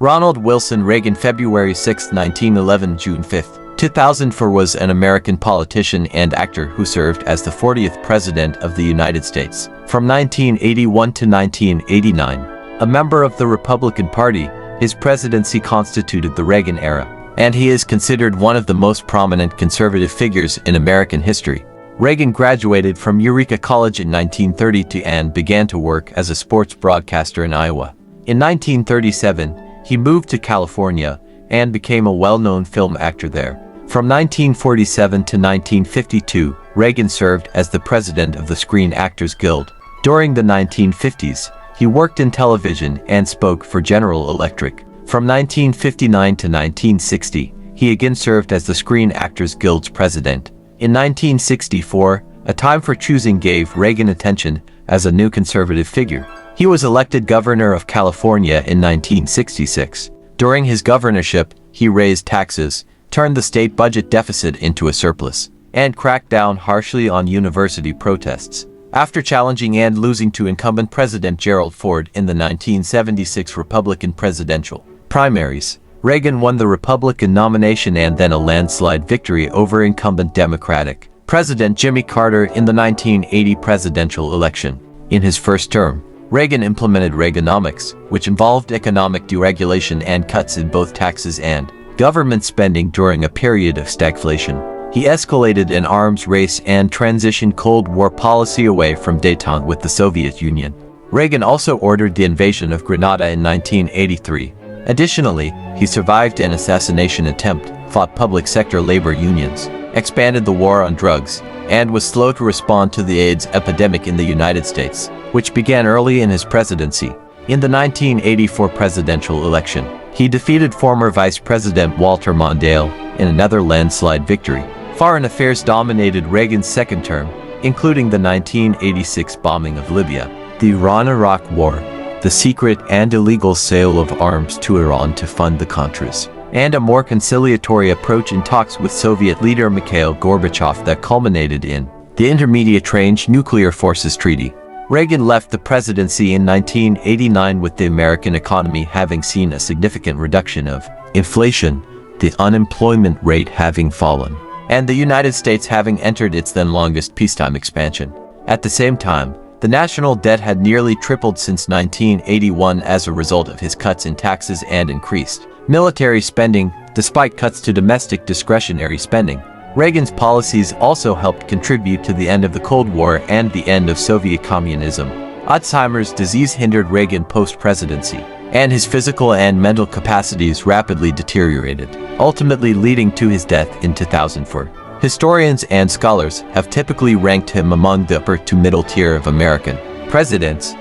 Ronald Wilson Reagan, February 6, 1911 – June 5, 2004, was an American politician and actor who served as the 40th President of the United States from 1981 to 1989. A member of the Republican Party, his presidency constituted the Reagan era, and he is considered one of the most prominent conservative figures in American history. Reagan graduated from Eureka College in 1932 and began to work as a sports broadcaster in Iowa. In 1937, he moved to California and became a well-known film actor there. From 1947 to 1952, Reagan served as the president of the Screen Actors Guild. During the 1950s, he worked in television and spoke for General Electric. From 1959 to 1960, he again served as the Screen Actors Guild's president. In 1964, A Time for Choosing gave Reagan attention as a new conservative figure. He was elected governor of California in 1966. During his governorship, he raised taxes, turned the state budget deficit into a surplus, and cracked down harshly on university protests. After challenging and losing to incumbent President Gerald Ford in the 1976 Republican presidential primaries, Reagan won the Republican nomination and then a landslide victory over incumbent Democratic President Jimmy Carter in the 1980 presidential election. In his first term, Reagan implemented Reaganomics, which involved economic deregulation and cuts in both taxes and government spending during a period of stagflation. He escalated an arms race and transitioned Cold War policy away from détente with the Soviet Union. Reagan also ordered the invasion of Grenada in 1983. Additionally, he survived an assassination attempt, fought public sector labor unions, expanded the war on drugs, and was slow to respond to the AIDS epidemic in the United States, which began early in his presidency. In the 1984 presidential election, he defeated former Vice President Walter Mondale in another landslide victory. Foreign affairs dominated Reagan's second term, including the 1986 bombing of Libya, the Iran-Iraq War, the secret and illegal sale of arms to Iran to fund the Contras, and a more conciliatory approach in talks with Soviet leader Mikhail Gorbachev that culminated in the Intermediate Range Nuclear Forces Treaty. Reagan left the presidency in 1989 with the American economy having seen a significant reduction of inflation, the unemployment rate having fallen, and the United States having entered its then longest peacetime expansion. At the same time, the national debt had nearly tripled since 1981 as a result of his cuts in taxes and increased military spending, despite cuts to domestic discretionary spending. Reagan's policies also helped contribute to the end of the Cold War and the end of Soviet communism. Alzheimer's disease hindered Reagan post-presidency, and his physical and mental capacities rapidly deteriorated, ultimately leading to his death in 2004. Historians and scholars have typically ranked him among the upper to middle tier of American presidents.